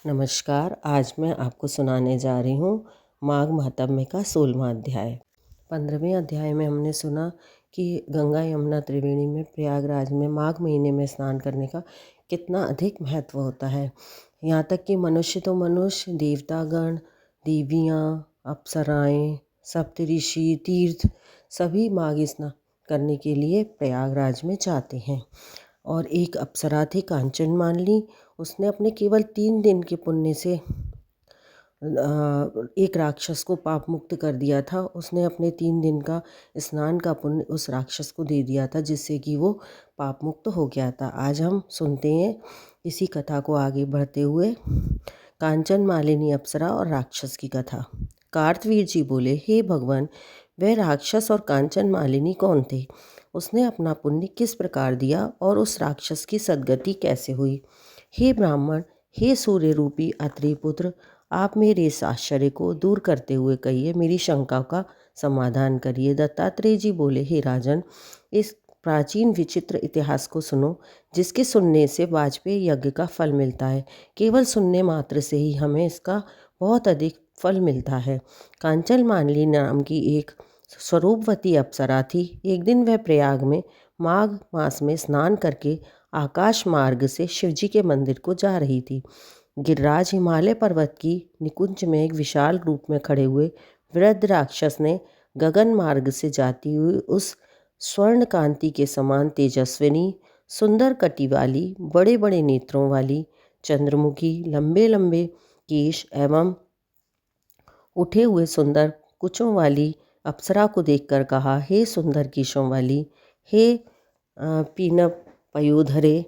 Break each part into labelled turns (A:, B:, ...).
A: नमस्कार। आज मैं आपको सुनाने जा रही हूँ माघ महात्म्य का 16वां अध्याय। 15वें अध्याय में हमने सुना कि गंगा यमुना त्रिवेणी में प्रयागराज में माघ महीने में स्नान करने का कितना अधिक महत्व होता है। यहाँ तक कि मनुष्य तो मनुष्य, देवतागण, देवियाँ, अप्सराएँ, सप्तऋषि, तीर्थ सभी माघ स्नान करने के लिए प्रयागराज में जाते हैं। और एक अप्सरा थी कांचन मालिनी, उसने अपने केवल 3 दिन के पुण्य से एक राक्षस को पाप मुक्त कर दिया था। उसने अपने 3 दिन का स्नान का पुण्य उस राक्षस को दे दिया था, जिससे कि वो पाप मुक्त हो गया था। आज हम सुनते हैं इसी कथा को आगे बढ़ते हुए, कांचन मालिनी अप्सरा और राक्षस की कथा। कार्तवीर जी बोले, हे भगवान, वह राक्षस और कांचन मालिनी कौन थे? उसने अपना पुण्य किस प्रकार दिया और उस राक्षस की सद्गति कैसे हुई? हे ब्राह्मण, हे सूर्य रूपी अत्रि पुत्र, आप मेरे इस आश्चर्य को दूर करते हुए कहिए, मेरी शंका का समाधान करिए। दत्तात्रेय जी बोले, हे राजन, इस प्राचीन विचित्र इतिहास को सुनो, जिसके सुनने से वाजपेयी यज्ञ का फल मिलता है। केवल सुनने मात्र से ही हमें इसका बहुत अधिक फल मिलता है। कांचन मालिनी नाम की एक स्वरूपवती अप्सरा थी। एक दिन वह प्रयाग में माघ मास में स्नान करके आकाश मार्ग से शिवजी के मंदिर को जा रही थी। गिरिराज हिमालय पर्वत की निकुंज में एक विशाल रूप में खड़े हुए वृद्ध राक्षस ने गगन मार्ग से जाती हुई उस स्वर्ण कांति के समान तेजस्विनी, सुंदर कटी वाली, बड़े बड़े नेत्रों वाली, चंद्रमुखी, लंबे लंबे केश एवं उठे हुए सुंदर कुचों वाली अप्सरा को देखकर कहा, हे सुंदर केशों वाली, हे पीनप पयोधरे,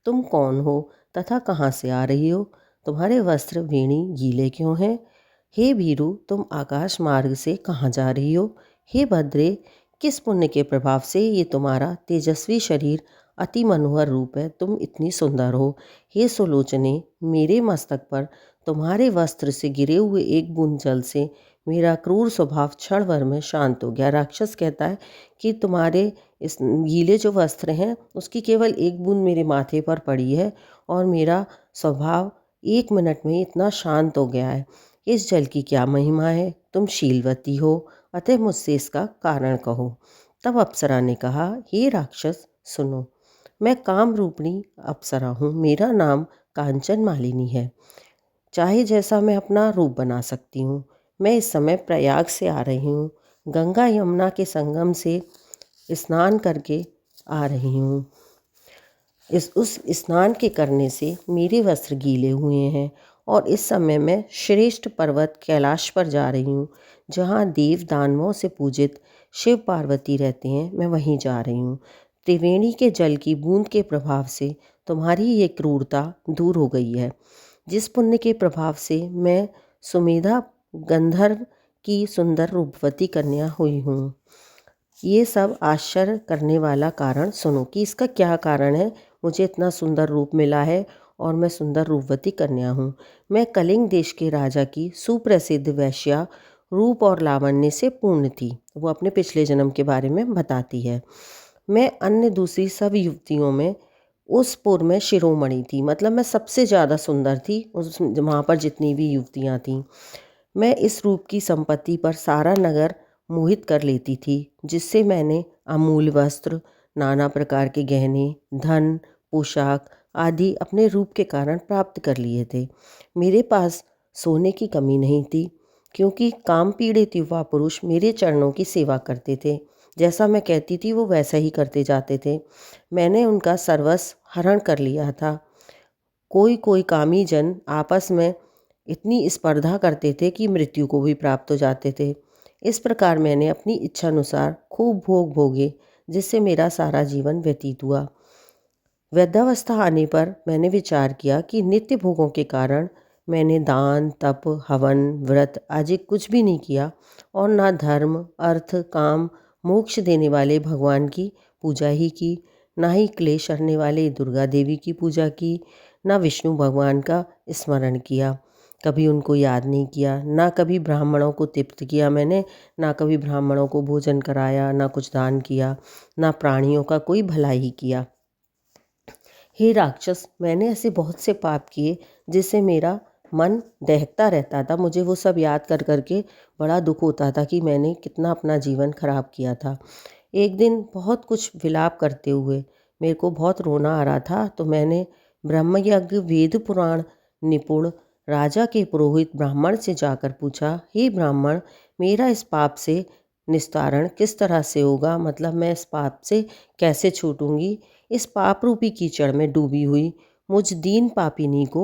A: तुम कौन हो तथा कहाँ से आ रही हो? तुम्हारे वस्त्र वेणी गीले क्यों हैं? हे भीरु, तुम आकाश मार्ग से कहाँ जा रही हो? हे भद्रे, किस पुण्य के प्रभाव से ये तुम्हारा तेजस्वी शरीर अति मनोहर रूप है, तुम इतनी सुंदर हो? हे सुलोचने, मेरे मस्तक पर तुम्हारे वस्त्र से गिरे हुए एक बूंद जल से मेरा क्रूर स्वभाव क्षण भर में शांत हो गया। राक्षस कहता है कि तुम्हारे इस गीले जो वस्त्र हैं उसकी केवल एक बूंद मेरे माथे पर पड़ी है और मेरा स्वभाव 1 मिनट में इतना शांत हो गया है। इस जल की क्या महिमा है? तुम शीलवती हो, अतः मुझसे इसका कारण कहो। तब अप्सरा ने कहा, हे राक्षस, सुनो, मैं काम रूपिणी अप्सरा हूँ। मेरा नाम कांचन मालिनी है। चाहे जैसा मैं अपना रूप बना सकती हूँ। मैं इस समय प्रयाग से आ रही हूँ। गंगा यमुना के संगम से स्नान करके आ रही हूँ। उस स्नान के करने से मेरे वस्त्र गीले हुए हैं और इस समय मैं श्रेष्ठ पर्वत कैलाश पर जा रही हूँ, जहाँ देव दानवों से पूजित शिव पार्वती रहते हैं। मैं वहीं जा रही हूँ। त्रिवेणी के जल की बूंद के प्रभाव से तुम्हारी ये क्रूरता दूर हो गई है, जिस पुण्य के प्रभाव से मैं सुमेधा गंधर्व की सुंदर रूपवती कन्या हुई हूँ। ये सब आश्चर्य करने वाला कारण सुनो कि इसका क्या कारण है। मुझे इतना सुंदर रूप मिला है और मैं सुंदर रूपवती कन्या हूँ। मैं कलिंग देश के राजा की सुप्रसिद्ध वैश्या रूप और लावण्य से पूर्ण थी। वो अपने पिछले जन्म के बारे में बताती है। मैं अन्य दूसरी सब युवतियों में उस पुर में शिरोमणि थी, मतलब मैं सबसे ज़्यादा सुंदर थी उस वहाँ पर जितनी भी युवतियाँ थीं। मैं इस रूप की संपत्ति पर सारा नगर मोहित कर लेती थी, जिससे मैंने अमूल्य वस्त्र, नाना प्रकार के गहने, धन, पोशाक आदि अपने रूप के कारण प्राप्त कर लिए थे। मेरे पास सोने की कमी नहीं थी, क्योंकि काम पीड़ित युवा पुरुष मेरे चरणों की सेवा करते थे। जैसा मैं कहती थी वो वैसा ही करते जाते थे। मैंने उनका सर्वस्व हरण कर लिया था। कोई कोई कामी जन आपस में इतनी स्पर्धा करते थे कि मृत्यु को भी प्राप्त हो जाते थे। इस प्रकार मैंने अपनी इच्छा अनुसार खूब भोग भोगे, जिससे मेरा सारा जीवन व्यतीत हुआ। वृद्धावस्था आने पर मैंने विचार किया कि नित्य भोगों के कारण मैंने दान, तप, हवन, व्रत आदि कुछ भी नहीं किया और ना धर्म, अर्थ, काम, मोक्ष देने वाले भगवान की पूजा ही की, ना ही क्लेश हरने वाले दुर्गा देवी की पूजा की, ना विष्णु भगवान का स्मरण किया। कभी उनको याद नहीं किया, ना कभी ब्राह्मणों को तृप्त किया मैंने, ना कभी ब्राह्मणों को भोजन कराया, ना कुछ दान किया, ना प्राणियों का कोई भला ही किया। हे राक्षस, मैंने ऐसे बहुत से पाप किए जिससे मेरा मन दहकता रहता था। मुझे वो सब याद कर कर के बड़ा दुख होता था कि मैंने कितना अपना जीवन खराब किया था। एक दिन बहुत कुछ विलाप करते हुए मेरे को बहुत रोना आ रहा था, तो मैंने ब्रह्मयज्ञ वेद पुराण निपुण राजा के पुरोहित ब्राह्मण से जाकर पूछा, हे ब्राह्मण, मेरा इस पाप से निस्तारण किस तरह से होगा? मतलब मैं इस पाप से कैसे छूटूंगी? इस पाप रूपी कीचड़ में डूबी हुई मुझ दीन पापिनी को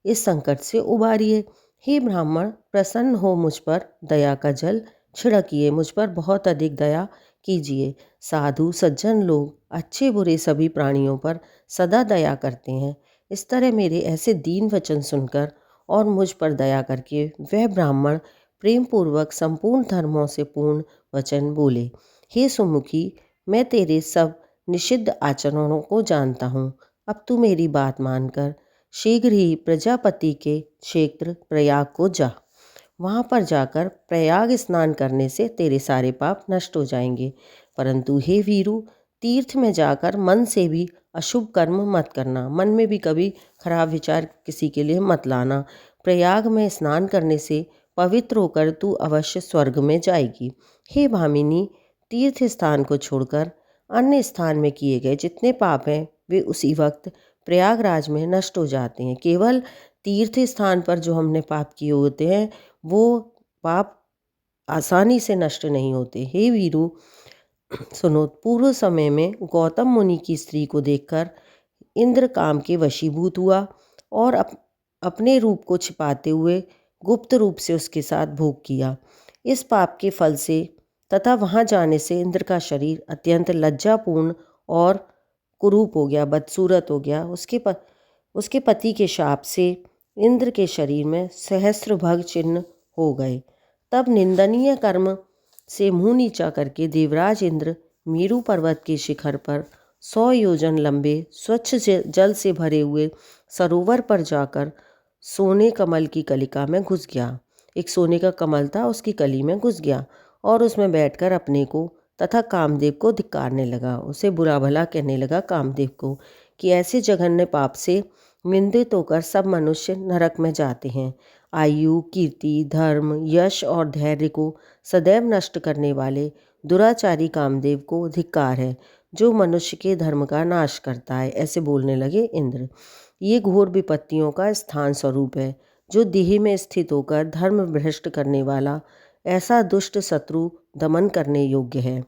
A: इस संकट से उबारिए। हे ब्राह्मण, प्रसन्न हो मुझ पर, दया का जल छिड़किए, मुझ पर बहुत अधिक दया कीजिए। साधु सज्जन लोग अच्छे बुरे सभी प्राणियों पर सदा दया करते हैं। इस तरह मेरे ऐसे दीन वचन सुनकर और मुझ पर दया करके वह ब्राह्मण प्रेम पूर्वक संपूर्ण धर्मों से पूर्ण वचन बोले, हे सुमुखी, मैं तेरे सब निषिद्ध आचरणों को जानता हूँ। अब तू मेरी बात मानकर शीघ्र ही प्रजापति के क्षेत्र प्रयाग को जा। वहाँ पर जाकर प्रयाग स्नान करने से तेरे सारे पाप नष्ट हो जाएंगे। परंतु हे वीरू, तीर्थ में जाकर मन से भी अशुभ कर्म मत करना, मन में भी कभी खराब विचार किसी के लिए मत लाना। प्रयाग में स्नान करने से पवित्र होकर तू अवश्य स्वर्ग में जाएगी। हे भामिनी, तीर्थ स्थान को छोड़कर अन्य स्थान में किए गए जितने पाप हैं वे उसी वक्त प्रयागराज में नष्ट हो जाते हैं। केवल तीर्थ स्थान पर जो हमने पाप किए होते हैं वो पाप आसानी से नष्ट नहीं होते। हे वीरू, सुनो, पूर्व समय में गौतम मुनि की स्त्री को देखकर इंद्र काम के वशीभूत हुआ और अपने रूप को छिपाते हुए गुप्त रूप से उसके साथ भोग किया। इस पाप के फल से तथा वहाँ जाने से इंद्र का शरीर अत्यंत लज्जापूर्ण और कुरूप हो गया, बदसूरत हो गया। उसके पति के शाप से इंद्र के शरीर में सहस्त्र भग चिन्ह हो गए। तब निंदनीय कर्म से मुंह नीचा करके देवराज इंद्र मेरू पर्वत के शिखर पर 100 योजन लंबे स्वच्छ जल से भरे हुए सरोवर पर जाकर सोने कमल की कलिका में घुस गया। एक सोने का कमल था, उसकी कली में घुस गया और उसमें बैठकर अपने को तथा कामदेव को धिक्कारने लगा। उसे बुरा भला कहने लगा कामदेव को कि ऐसे जघन्य पाप से निंदित होकर सब मनुष्य नरक में जाते हैं। आयु, कीर्ति, धर्म, यश और धैर्य को सदैव नष्ट करने वाले दुराचारी कामदेव को धिक्कार है, जो मनुष्य के धर्म का नाश करता है। ऐसे बोलने लगे इंद्र। ये घोर विपत्तियों का स्थान स्वरूप है, जो देह में स्थित होकर धर्म भ्रष्ट करने वाला ऐसा दुष्ट शत्रु दमन करने योग्य है।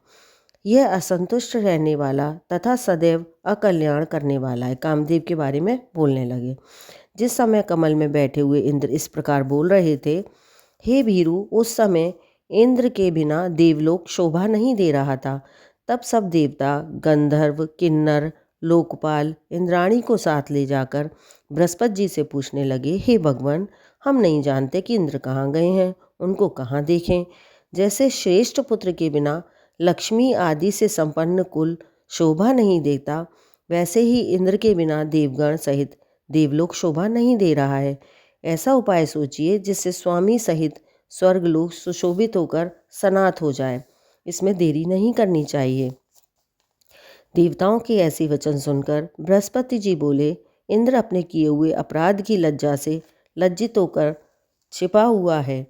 A: यह असंतुष्ट रहने वाला तथा सदैव अकल्याण करने वाला है। कामदेव के बारे में बोलने लगे। जिस समय कमल में बैठे हुए इंद्र इस प्रकार बोल रहे थे, हे भीरू, उस समय इंद्र के बिना देवलोक शोभा नहीं दे रहा था। तब सब देवता, गंधर्व, किन्नर, लोकपाल इंद्राणी को साथ ले जाकर बृहस्पति जी से पूछने लगे, हे भगवान, हम नहीं जानते कि इंद्र कहाँ गए हैं, उनको कहाँ देखें। जैसे श्रेष्ठ पुत्र के बिना लक्ष्मी आदि से संपन्न कुल शोभा नहीं देता, वैसे ही इंद्र के बिना देवगण सहित देवलोक शोभा नहीं दे रहा है। ऐसा उपाय सोचिए जिससे स्वामी सहित स्वर्गलोक सुशोभित होकर सनाथ हो जाए। इसमें देरी नहीं करनी चाहिए। देवताओं के ऐसे वचन सुनकर बृहस्पति जी बोले, इंद्र अपने किए हुए अपराध की लज्जा से लज्जित होकर छिपा हुआ है।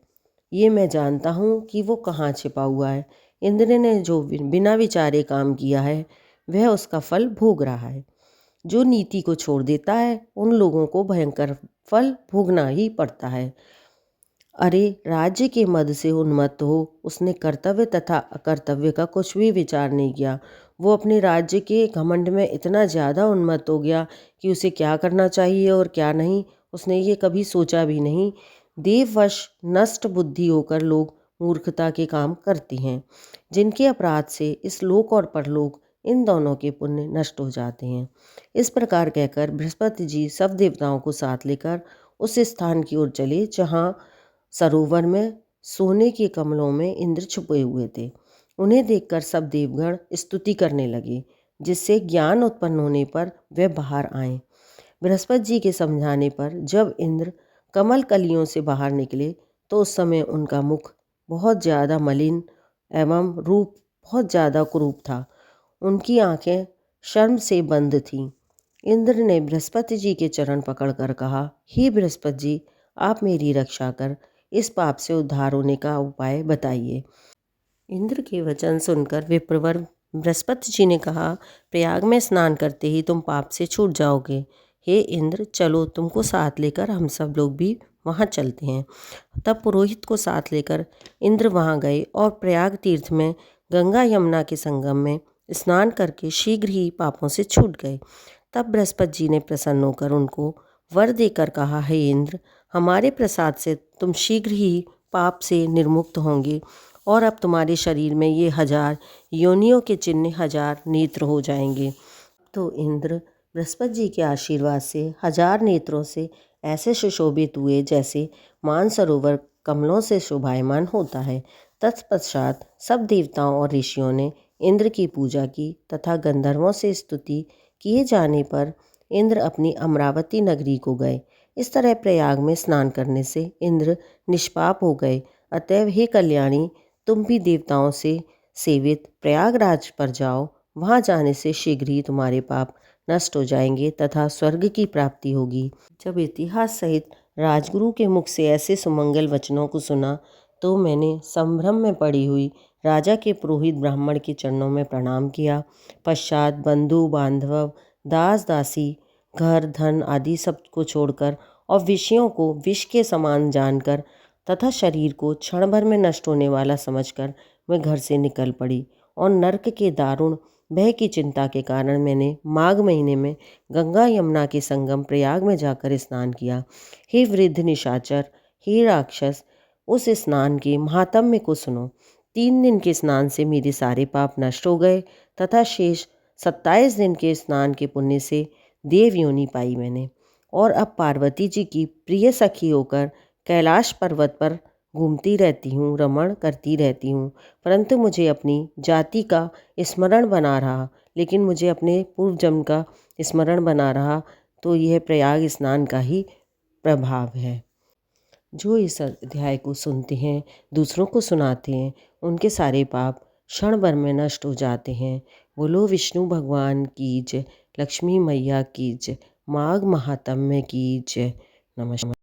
A: ये मैं जानता हूँ कि वो कहाँ छिपा हुआ है। इंद्र ने जो बिना विचारे काम किया है वह उसका फल भोग रहा है। जो नीति को छोड़ देता है उन लोगों को भयंकर फल भोगना ही पड़ता है। अरे, राज्य के मद से उन्मत्त हो उसने कर्तव्य तथा अकर्तव्य का कुछ भी विचार नहीं किया। वो अपने राज्य के घमंड में इतना ज़्यादा उन्मत्त हो गया कि उसे क्या करना चाहिए और क्या नहीं, उसने ये कभी सोचा भी नहीं। देववश नष्ट बुद्धि होकर लोग मूर्खता के काम करते हैं, जिनके अपराध से इस लोक और परलोक इन दोनों के पुण्य नष्ट हो जाते हैं। इस प्रकार कहकर बृहस्पति जी सब देवताओं को साथ लेकर उस स्थान की ओर चले जहाँ सरोवर में सोने के कमलों में इंद्र छुपे हुए थे। उन्हें देखकर सब देवगण स्तुति करने लगे, जिससे ज्ञान उत्पन्न होने पर वे बाहर आए। बृहस्पति जी के समझाने पर जब इंद्र कमल कलियों से बाहर निकले तो उस समय उनका मुख बहुत ज़्यादा मलिन एवं रूप बहुत ज़्यादा कुरूप था। उनकी आंखें शर्म से बंद थीं। इंद्र ने बृहस्पति जी के चरण पकड़कर कहा, हे बृहस्पति जी, आप मेरी रक्षा कर इस पाप से उद्धार होने का उपाय बताइए। इंद्र के वचन सुनकर विप्रवर बृहस्पति जी ने कहा, प्रयाग में स्नान करते ही तुम पाप से छूट जाओगे। हे इंद्र, चलो तुमको साथ लेकर हम सब लोग भी वहाँ चलते हैं। तब पुरोहित को साथ लेकर इंद्र वहाँ गए और प्रयाग तीर्थ में गंगा यमुना के संगम में स्नान करके शीघ्र ही पापों से छूट गए। तब बृहस्पति जी ने प्रसन्न होकर उनको वर देकर कहा, हे इंद्र, हमारे प्रसाद से तुम शीघ्र ही पाप से निर्मुक्त होंगे और अब तुम्हारे शरीर में ये 1000 योनियों के चिन्ह 1000 नेत्र हो जाएंगे। तो इंद्र बृहस्पति जी के आशीर्वाद से 1000 नेत्रों से ऐसे सुशोभित हुए जैसे मानसरोवर कमलों से शोभायमान होता है। तत्पश्चात सब देवताओं और ऋषियों ने इंद्र की पूजा की तथा गंधर्वों से स्तुति किए जाने पर इंद्र अपनी अमरावती नगरी को गए। इस तरह प्रयाग में स्नान करने से इंद्र निष्पाप हो गए। अतएव हे कल्याणी, तुम भी देवताओं से सेवित प्रयागराज पर जाओ। वहाँ जाने से शीघ्र ही तुम्हारे पाप नष्ट हो जाएंगे तथा स्वर्ग की प्राप्ति होगी। जब इतिहास सहित राजगुरु के मुख से ऐसे सुमंगल वचनों को सुना तो मैंने संभ्रम में पड़ी हुई राजा के पुरोहित ब्राह्मण के चरणों में प्रणाम किया। पश्चात बंधु बांधव, दास दासी, घर धन आदि सब को छोड़कर और विषयों को विष के समान जानकर तथा शरीर को क्षण भर में नष्ट होने वाला समझकर मैं घर से निकल पड़ी और नरक के दारुण भय की चिंता के कारण मैंने माघ महीने में गंगा यमुना के संगम प्रयाग में जाकर स्नान किया। हे वृद्ध निशाचर, हे राक्षस, उस स्नान के महात्म्य को सुनो। 3 दिन के स्नान से मेरे सारे पाप नष्ट हो गए तथा शेष 27 दिन के स्नान के पुण्य से देव योनि पाई मैंने और अब पार्वती जी की प्रिय सखी होकर कैलाश पर्वत पर घूमती रहती हूँ, रमण करती रहती हूँ। परंतु मुझे अपनी जाति का स्मरण बना रहा, लेकिन मुझे अपने पूर्व जन्म का स्मरण बना रहा। तो यह प्रयाग स्नान का ही प्रभाव है। जो इस अध्याय को सुनते हैं, दूसरों को सुनाते हैं, उनके सारे पाप क्षण भर में नष्ट हो जाते हैं। बोलो विष्णु भगवान की जय, लक्ष्मी मैया की जय, माघ महात्म्य की जय। नमस्कार।